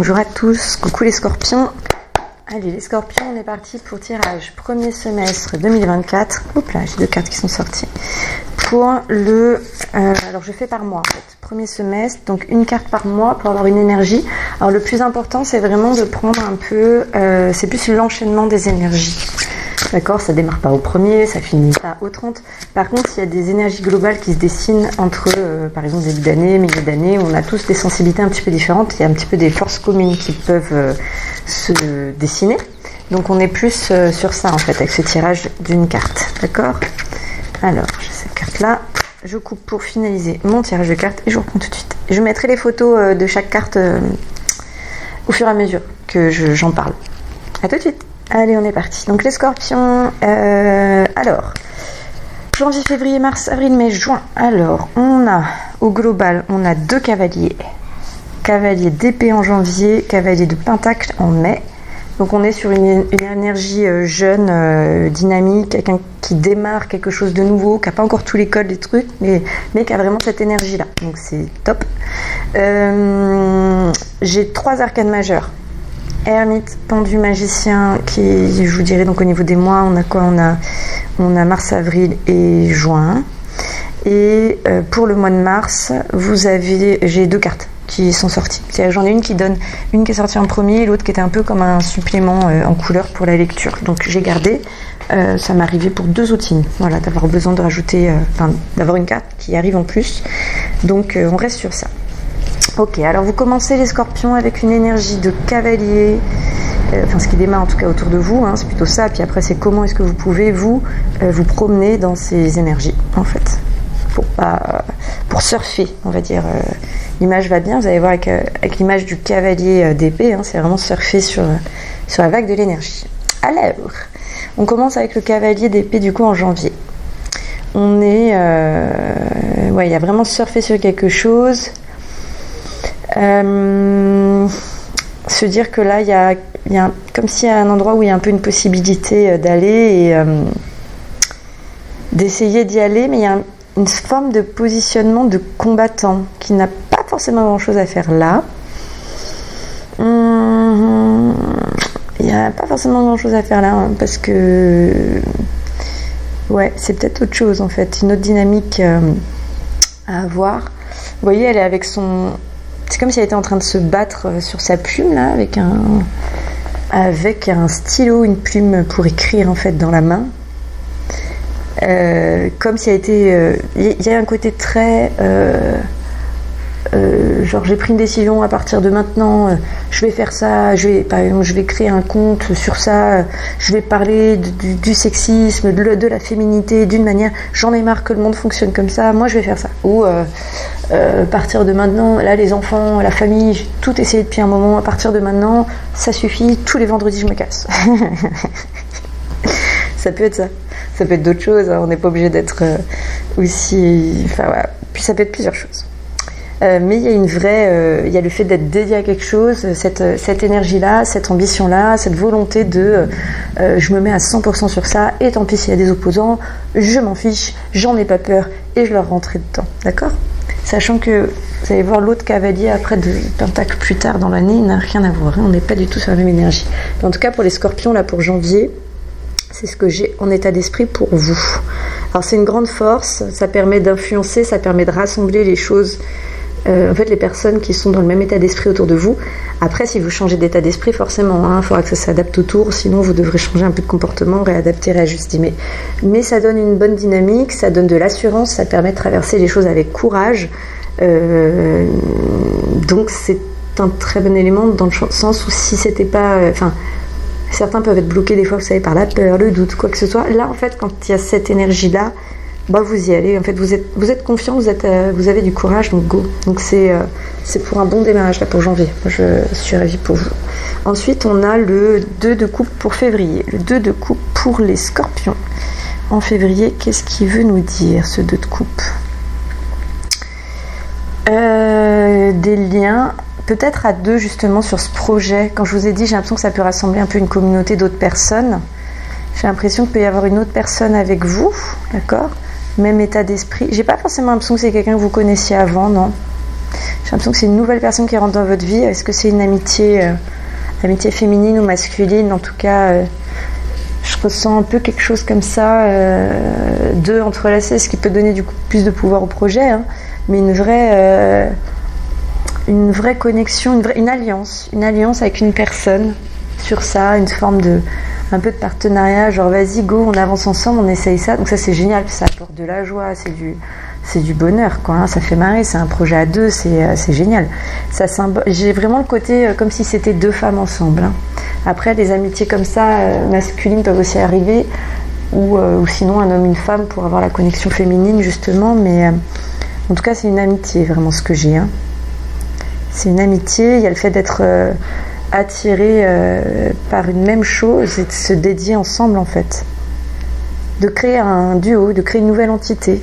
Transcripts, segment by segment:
bonjour à tous, coucou les scorpions. Allez les scorpions, on est parti pour tirage premier semestre 2024. Oups là, j'ai deux cartes qui sont sorties. Pour le... alors je fais par mois en fait. Premier semestre, donc une carte par mois pour avoir une énergie. Alors le plus important c'est vraiment de prendre un peu... c'est plus l'enchaînement des énergies. D'accord, ça démarre pas au premier, ça finit pas au 30. Par contre, il y a des énergies globales qui se dessinent entre, par exemple, début d'année, milieu d'année, où on a tous des sensibilités un petit peu différentes. Il y a un petit peu des forces communes qui peuvent se dessiner. Donc, on est plus sur ça, en fait, avec ce tirage d'une carte. D'accord ? Alors, j'ai cette carte-là. Je coupe pour finaliser mon tirage de cartes et je reprends tout de suite. Je mettrai les photos de chaque carte au fur et à mesure que j'en parle. À tout de suite. Allez, on est parti. Donc les scorpions, alors, janvier, février, mars, avril, mai, juin. Alors, on a, au global, on a 2 cavaliers. Cavalier d'épée en janvier, cavalier de pentacle en mai. Donc on est sur une énergie jeune, dynamique, quelqu'un qui démarre quelque chose de nouveau, qui n'a pas encore tous les codes, les trucs, mais qui a vraiment cette énergie-là. Donc c'est top. J'ai 3 arcanes majeures. Ermite, pendu, magicien, qui, je vous dirais, donc au niveau des mois, on a quoi ? On a mars, avril et juin. Et pour le mois de mars, j'ai 2 cartes qui sont sorties. J'en ai une qui est sortie en premier et l'autre qui était un peu comme un supplément en couleur pour la lecture. Donc j'ai gardé, ça m'est arrivé pour 2 autres signes, voilà, d'avoir besoin de rajouter, d'avoir une carte qui arrive en plus. Donc on reste sur ça. Ok, alors vous commencez les scorpions avec une énergie de cavalier, ce qui démarre en tout cas autour de vous, hein, c'est plutôt ça, puis après c'est comment est-ce que vous pouvez vous promener dans ces énergies en fait, pour surfer on va dire, l'image va bien, vous allez voir avec l'image du cavalier d'épée, hein, c'est vraiment surfer sur la vague de l'énergie. Alors, on commence avec le cavalier d'épée du coup en janvier. On est, il y a vraiment surfer sur quelque chose. Se dire que là il y a comme s'il y a un endroit où il y a un peu une possibilité d'aller et d'essayer d'y aller, mais il y a une forme de positionnement de combattant qui n'a pas forcément grand chose à faire là. Il n'y a pas forcément grand chose à faire là, hein, parce que c'est peut-être autre chose en fait, une autre dynamique à avoir. Vous voyez, elle est avec son... C'est comme si elle était en train de se battre sur sa plume, là, avec un stylo, une plume pour écrire, en fait, dans la main. Comme si elle était... Il y a un côté très... genre, j'ai pris une décision à partir de maintenant, je vais faire ça, par exemple, je vais créer un compte sur ça, je vais parler du sexisme, de la féminité, d'une manière, j'en ai marre que le monde fonctionne comme ça, moi je vais faire ça. Ou à partir de maintenant, là les enfants, la famille, j'ai tout essayé depuis un moment, à partir de maintenant, ça suffit, tous les vendredis je me casse. Ça peut être ça. Ça peut être d'autres choses, hein. On n'est pas obligé d'être aussi... Enfin voilà, puis ça peut être plusieurs choses. Mais il y a une vraie, il y a le fait d'être dédié à quelque chose, cette énergie-là, cette ambition-là, cette volonté de je me mets à 100% sur ça, et tant pis s'il y a des opposants, je m'en fiche, j'en ai pas peur, et je leur rentrerai dedans, d'accord ? Sachant que vous allez voir l'autre cavalier après de pentacle plus tard dans l'année, il n'a rien à voir, hein, on n'est pas du tout sur la même énergie. En tout cas pour les scorpions, là pour janvier, c'est ce que j'ai en état d'esprit pour vous. Alors c'est une grande force, ça permet d'influencer, ça permet de rassembler les choses. En fait, les personnes qui sont dans le même état d'esprit autour de vous. Après, si vous changez d'état d'esprit, forcément, il faudra que ça s'adapte autour, sinon vous devrez changer un peu de comportement, réadapter, réajuster. Mais ça donne une bonne dynamique, ça donne de l'assurance, ça permet de traverser les choses avec courage. Donc c'est un très bon élément dans le sens où si c'était pas... certains peuvent être bloqués des fois, vous savez, par la peur, le doute, quoi que ce soit. Là, en fait, quand il y a cette énergie-là, vous y allez, en fait vous êtes confiant, vous avez du courage, donc go. Donc c'est pour un bon démarrage là pour janvier. Moi, je suis ravie pour vous. Ensuite on a le 2 de coupe pour février. Le 2 de coupe pour les scorpions. En février, qu'est-ce qu'il veut nous dire ce 2 de coupe ? Des liens, peut-être à 2 justement sur ce projet. Quand je vous ai dit, j'ai l'impression que ça peut rassembler un peu une communauté d'autres personnes. J'ai l'impression qu'il peut y avoir une autre personne avec vous, d'accord ? Même état d'esprit. J'ai pas forcément l'impression que c'est quelqu'un que vous connaissiez avant, non. J'ai l'impression que c'est une nouvelle personne qui rentre dans votre vie. Est-ce que c'est une amitié féminine ou masculine? En tout cas, je ressens un peu quelque chose comme ça, deux entrelacés, ce qui peut donner du coup plus de pouvoir au projet, hein, mais une vraie connexion, une alliance avec une personne sur ça, une forme un peu de partenariat, genre vas-y go, on avance ensemble, on essaye ça. Donc ça c'est génial, ça apporte de la joie, c'est du bonheur, quoi, hein, ça fait marrer, c'est un projet à deux, c'est génial. J'ai vraiment le côté comme si c'était deux femmes ensemble, hein. Après, des amitiés comme ça, masculines, peuvent aussi arriver, ou sinon un homme, une femme, pour avoir la connexion féminine, justement, mais en tout cas, c'est une amitié, vraiment, ce que j'ai, hein. C'est une amitié, il y a le fait d'être attiré par une même chose et de se dédier ensemble, en fait. De créer un duo, de créer une nouvelle entité,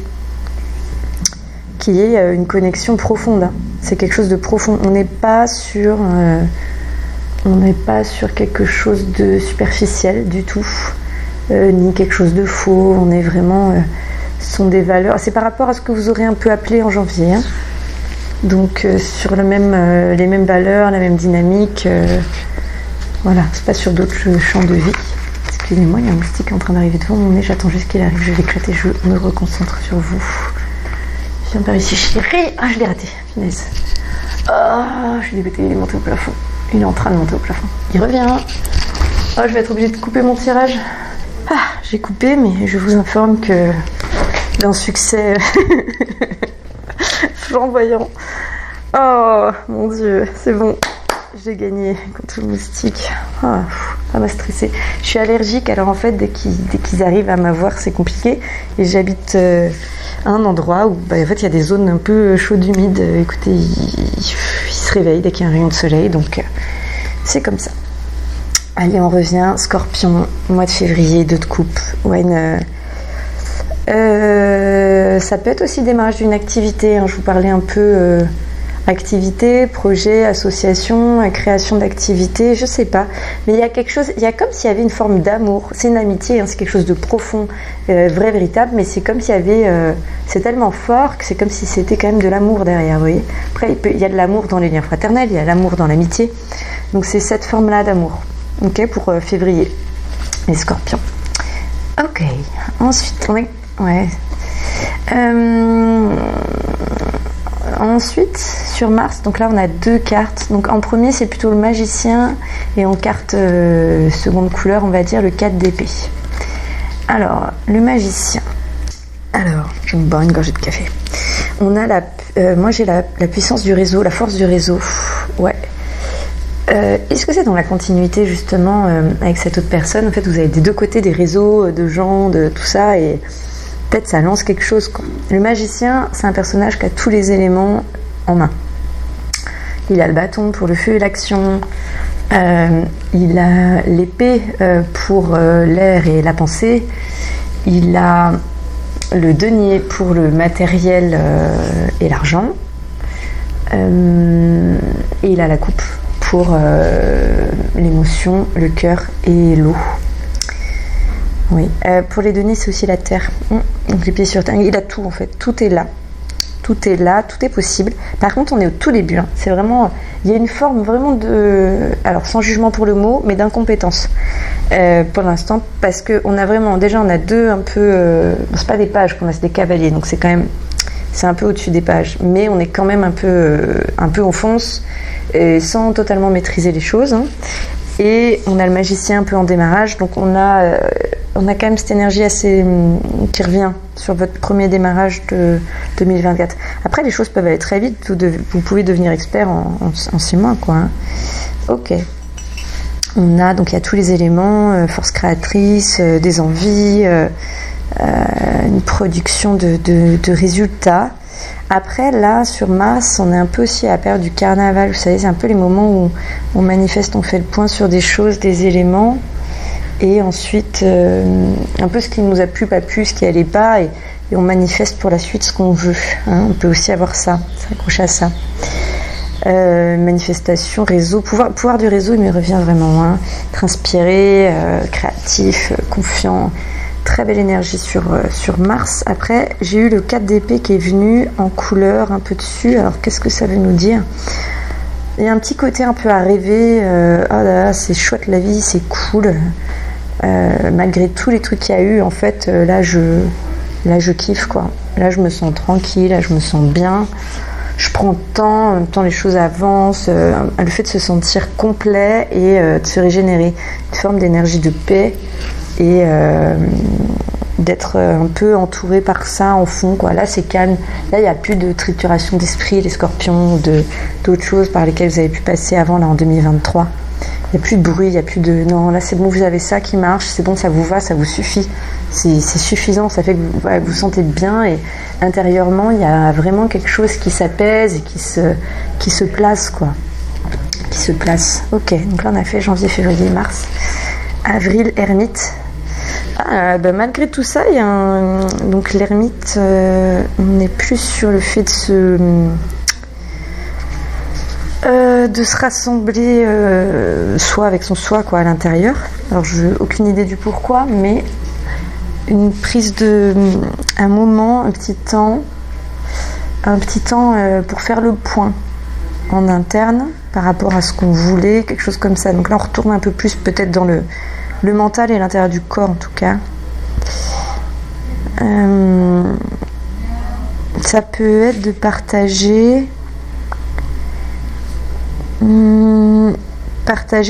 qui est une connexion profonde, hein. C'est quelque chose de profond. On n'est pas sur quelque chose de superficiel du tout, ni quelque chose de faux. On est vraiment, ce sont des valeurs. C'est par rapport à ce que vous aurez un peu appelé en janvier, hein. Donc sur les mêmes valeurs, la même dynamique. Voilà, c'est pas sur d'autres champs de vie. Excusez-moi, il y a un moustique qui est en train d'arriver devant mon nez. J'attends juste qu'il arrive. Je vais l'éclater. Je me reconcentre sur vous. Je viens par ici, chérie. Ah, je l'ai raté. Finesse. Ah, je suis dégoûtée. Il est monté au plafond. Il est en train de monter au plafond. Il revient. Oh, je vais être obligée de couper mon tirage. Ah, j'ai coupé, mais je vous informe que d'un succès flamboyant. Oh, mon Dieu, c'est bon. J'ai gagné contre le moustique. Oh, ça m'a stressée. Je suis allergique, alors en fait, dès qu'ils arrivent à m'avoir, c'est compliqué. Et j'habite à un endroit où, en fait, il y a des zones un peu chaudes, humides. Écoutez, ils se réveillent dès qu'il y a un rayon de soleil, donc c'est comme ça. Allez, on revient. Scorpion, mois de février, 2 de coupe. Ouais, ça peut être aussi démarrage d'une activité, hein. Je vous parlais un peu activité, projet, association, création d'activité, je sais pas. Mais il y a quelque chose, il y a comme s'il y avait une forme d'amour. C'est une amitié, hein, c'est quelque chose de profond, vrai, véritable, mais c'est comme s'il y avait, c'est tellement fort que c'est comme si c'était quand même de l'amour derrière, vous voyez. Après, il y a de l'amour dans les liens fraternels, il y a l'amour dans l'amitié. Donc c'est cette forme-là d'amour, ok, pour février. Les scorpions. Ok, ensuite, ouais. Ensuite, sur Mars, donc là on a 2 cartes. Donc en premier, c'est plutôt le magicien, et en carte seconde couleur, on va dire le 4 d'épée. Alors, le magicien. Alors, je vais me boire une gorgée de café. On a moi j'ai la puissance du réseau, la force du réseau. Ouais. Est-ce que c'est dans la continuité justement avec cette autre personne? En fait, vous avez des deux côtés des réseaux de gens, de tout ça, et peut-être ça lance quelque chose, quoi. Le magicien, c'est un personnage qui a tous les éléments en main. Il a le bâton pour le feu et l'action, il a l'épée pour l'air et la pensée, il a le denier pour le matériel et l'argent, et il a la coupe pour l'émotion, le cœur et l'eau. Oui, pour les deniers, c'est aussi la terre. Donc les pieds sur terre, il a tout en fait, tout est là. Tout est là, tout est possible. Par contre, on est au tout début, hein. C'est vraiment, il y a une forme vraiment alors sans jugement pour le mot, mais d'incompétence pour l'instant, parce que on a deux un peu, c'est pas des pages qu'on a, c'est des cavaliers, donc c'est un peu au-dessus des pages, mais on est quand même un peu on fonce, sans totalement maîtriser les choses, hein. Et on a le magicien un peu en démarrage, donc on a quand même cette énergie assez qui revient sur votre premier démarrage de 2024. Après, les choses peuvent aller très vite, vous pouvez devenir expert en 6 mois, quoi, hein. Ok. Donc il y a tous les éléments, force créatrice, des envies, une production de résultats. Après, là, sur Mars, on est un peu aussi à la période du carnaval. Vous savez, c'est un peu les moments où on manifeste, on fait le point sur des choses, des éléments. Et ensuite, un peu ce qui nous a plu, pas plu, ce qui allait pas. Et on manifeste pour la suite ce qu'on veut, hein. On peut aussi avoir ça, s'accrocher à ça. Manifestation, réseau, pouvoir du réseau, il me revient vraiment, hein. Être inspiré, créatif, confiant, très belle énergie sur Mars. Après, j'ai eu le 4 d'épée qui est venu en couleur un peu dessus. Alors, qu'est-ce que ça veut nous dire? Il y a un petit côté un peu à rêver. Oh là là, c'est chouette la vie, c'est cool. Malgré tous les trucs qu'il y a eu, en fait, là, je kiffe, quoi. Là, je me sens tranquille, là, je me sens bien. Je prends le temps, en même temps les choses avancent, le fait de se sentir complet et de se régénérer, une forme d'énergie de paix et d'être un peu entouré par ça en fond, quoi. Là c'est calme, là il n'y a plus de trituration d'esprit, les scorpions, d'autres choses par lesquelles vous avez pu passer avant là en 2023. Il n'y a plus de bruit, il n'y a plus de... Non, là c'est bon, vous avez ça qui marche, c'est bon, ça vous va, ça vous suffit. C'est suffisant, ça fait que vous vous sentez bien et intérieurement, il y a vraiment quelque chose qui s'apaise et qui se place, quoi. Qui se place. Ok, donc là on a fait janvier, février, mars. Avril, ermite. Malgré tout ça, il y a donc l'ermite, on est plus sur le fait de se rassembler soi avec son soi, quoi, à l'intérieur. Alors je n'ai aucune idée du pourquoi, mais une prise un moment, un petit temps pour faire le point en interne par rapport à ce qu'on voulait, quelque chose comme ça. Donc là on retourne un peu plus peut-être dans le mental et l'intérieur du corps en tout cas. Ça peut être de partager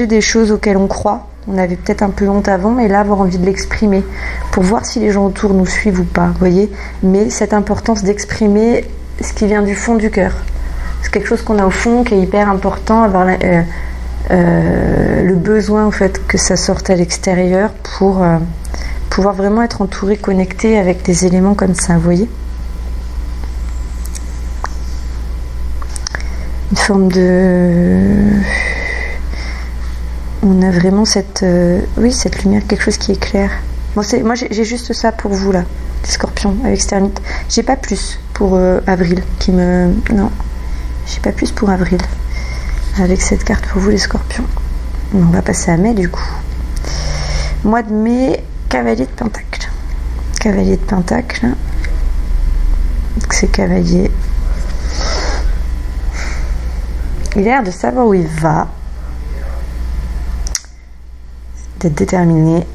des choses auxquelles on croit. On avait peut-être un peu honte avant et là avoir envie de l'exprimer pour voir si les gens autour nous suivent ou pas, vous voyez. Mais cette importance d'exprimer ce qui vient du fond du cœur, c'est quelque chose qu'on a au fond qui est hyper important, avoir le besoin en fait que ça sorte à l'extérieur pour pouvoir vraiment être entouré, connecté avec des éléments comme ça, vous voyez. Une forme on a vraiment cette lumière, quelque chose qui éclaire. Moi j'ai juste ça pour vous là, les scorpions avec Sternite. J'ai pas plus pour avril non, j'ai pas plus pour avril avec cette carte pour vous les scorpions. On va passer à mai du coup. Mois de mai, cavalier de pentacle. Cavalier de pentacle. Donc c'est cavalier. Il a l'air de savoir où il va, d'être déterminé.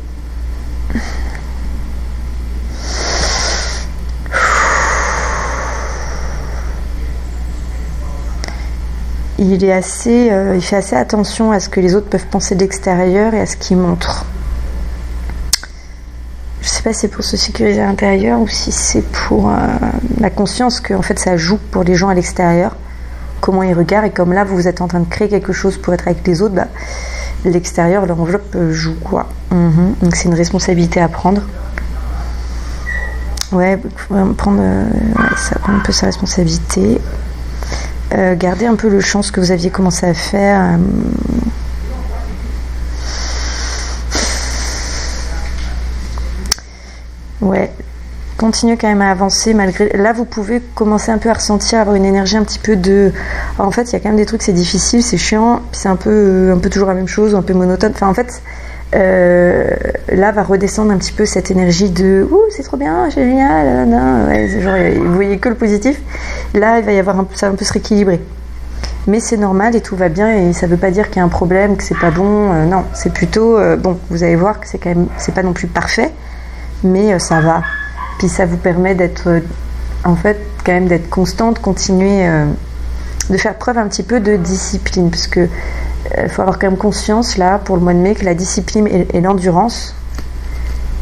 Il fait assez attention à ce que les autres peuvent penser de l'extérieur et à ce qu'il montre. Je sais pas si c'est pour se sécuriser à l'intérieur ou si c'est pour la conscience que en fait ça joue pour les gens à l'extérieur. Comment ils regardent, et comme là vous êtes en train de créer quelque chose pour être avec les autres, l'extérieur, l'enveloppe joue, quoi. Donc c'est une responsabilité à prendre. Ouais, prendre un peu sa responsabilité. Garder un peu le champ, ce que vous aviez commencé à faire. Ouais, continuez quand même à avancer malgré. Là, vous pouvez commencer un peu à ressentir, avoir une énergie un petit peu de. En fait, il y a quand même des trucs, c'est difficile, c'est chiant, puis c'est un peu toujours la même chose, un peu monotone. Enfin, en fait, là va redescendre un petit peu cette énergie de ouh, c'est trop bien, c'est génial, ouais, genre, vous voyez que le positif. Là, il va y avoir ça va un peu se rééquilibrer. Mais c'est normal et tout va bien et ça veut pas dire qu'il y a un problème, que c'est pas bon. Non, c'est plutôt bon. Vous allez voir que c'est pas non plus parfait, mais ça va. Puis ça vous permet d'être, en fait, quand même d'être constante, continuer, de faire preuve un petit peu de discipline, parce que faut avoir quand même conscience là pour le mois de mai que la discipline et l'endurance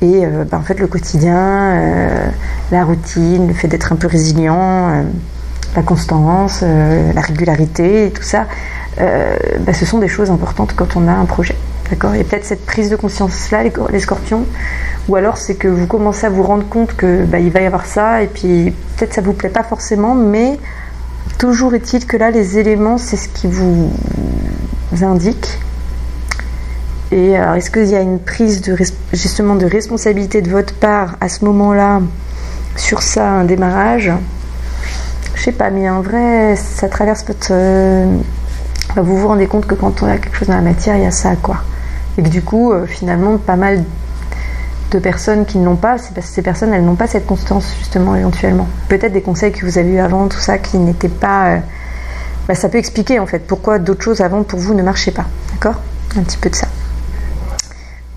et en fait le quotidien, la routine, le fait d'être un peu résilient, la constance, la régularité et tout ça, ce sont des choses importantes quand on a un projet. D'accord ? Et peut-être cette prise de conscience-là, les scorpions, ou alors c'est que vous commencez à vous rendre compte que il va y avoir ça, et puis peut-être ça vous plaît pas forcément, mais toujours est-il que là, les éléments, c'est ce qui vous indique. Et alors, est-ce qu'il y a une prise justement de responsabilité de votre part à ce moment-là sur ça, un démarrage ? Je sais pas, mais en vrai, ça traverse votre... vous vous rendez compte que quand on a quelque chose dans la matière, il y a ça, quoi. Et que du coup, finalement, pas mal de personnes qui ne l'ont pas, c'est parce que ces personnes, elles n'ont pas cette constance, justement, éventuellement. Peut-être des conseils que vous avez eu avant, tout ça, qui n'étaient pas... ça peut expliquer, en fait, pourquoi d'autres choses avant, pour vous, ne marchaient pas. D'accord ? Un petit peu de ça.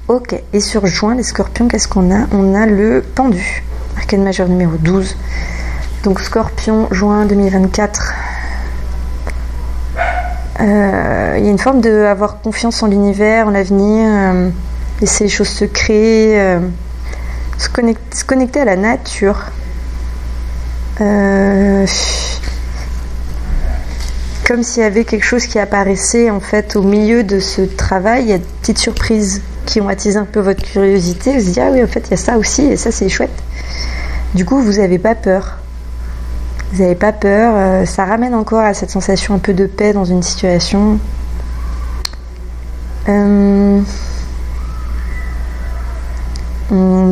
Ok, et sur juin, les scorpions, qu'est-ce qu'on a ? On a le pendu, arcane majeur numéro 12. Donc scorpion, juin 2024. Il y a une forme d'avoir confiance en l'univers, en l'avenir, laisser les choses se créer, se connecter à la nature. Comme s'il y avait quelque chose qui apparaissait en fait au milieu de ce travail, il y a des petites surprises qui ont attisé un peu votre curiosité. Vous vous dites, ah oui, en fait, il y a ça aussi, et ça, c'est chouette. Du coup, vous n'avez pas peur. Vous n'avez pas peur. Ça ramène encore à cette sensation un peu de paix dans une situation. On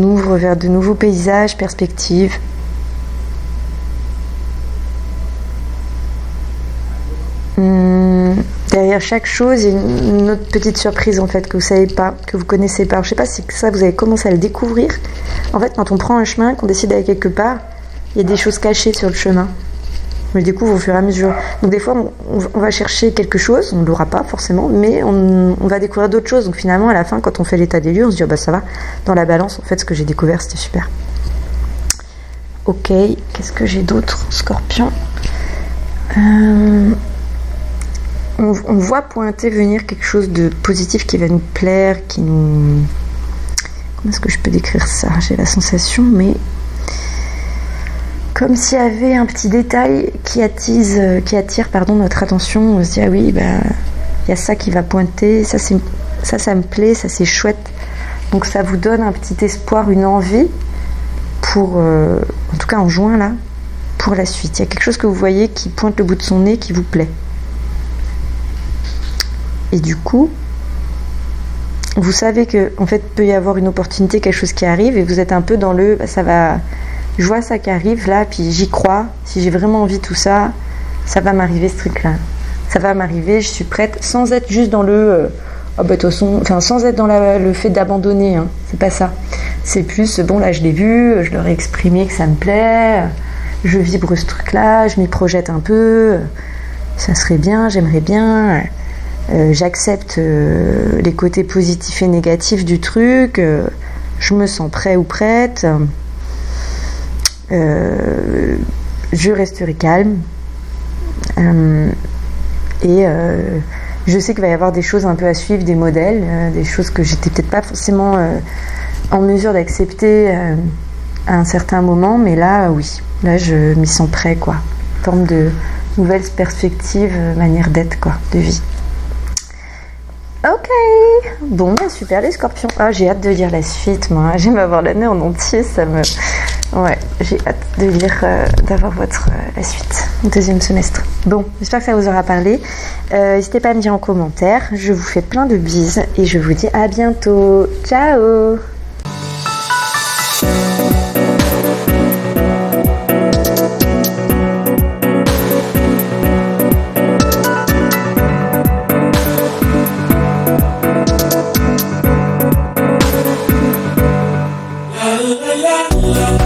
ouvre vers de nouveaux paysages, perspectives. Derrière chaque chose, il y a une autre petite surprise en fait que vous savez pas, que vous connaissez pas. Alors, je sais pas si ça vous avez commencé à le découvrir. En fait, quand on prend un chemin, qu'on décide d'aller quelque part, il y a des choses cachées sur le chemin. On le découvre au fur et à mesure. Donc des fois, on va chercher quelque chose, on ne l'aura pas forcément, mais on va découvrir d'autres choses. Donc finalement, à la fin, quand on fait l'état des lieux, on se dit, oh, bah ça va. Dans la balance, en fait, ce que j'ai découvert, c'était super. Ok, qu'est-ce que j'ai d'autre ? Scorpion. On voit pointer venir quelque chose de positif qui va nous plaire, qui nous... Comment est-ce que je peux décrire ça ? J'ai la sensation, mais... Comme s'il y avait un petit détail qui attire notre attention. On se dit, ah oui, il y a ça qui va pointer, ça me plaît, ça c'est chouette. Donc ça vous donne un petit espoir, une envie pour, en tout cas en juin là, pour la suite. Il y a quelque chose que vous voyez qui pointe le bout de son nez, qui vous plaît. Et du coup, vous savez que en fait peut y avoir une opportunité, quelque chose qui arrive, et vous êtes un peu dans le, ça va... Je vois ça qui arrive là, puis j'y crois. Si j'ai vraiment envie de tout ça, ça va m'arriver ce truc-là. Ça va m'arriver, je suis prête, sans être juste dans le... de toute façon, sans être dans le fait d'abandonner. Hein. C'est pas ça. C'est plus, bon là je l'ai vu, je leur ai exprimé que ça me plaît, je vibre ce truc-là, je m'y projette un peu, ça serait bien, j'aimerais bien, j'accepte les côtés positifs et négatifs du truc, je me sens prêt ou prête. Je resterai calme et je sais qu'il va y avoir des choses un peu à suivre, des modèles, des choses que j'étais peut-être pas forcément en mesure d'accepter à un certain moment, mais là oui, là je m'y sens prêt quoi, forme de nouvelles perspectives, manière d'être quoi, de vie. Ok, bon super les scorpions. Ah j'ai hâte de lire la suite moi, j'aime avoir l'année en entier, ça me... Ouais, j'ai hâte de lire, d'avoir la suite, le deuxième semestre. Bon, j'espère que ça vous aura parlé. N'hésitez pas à me dire en commentaire. Je vous fais plein de bises et je vous dis à bientôt. Ciao! La la la la.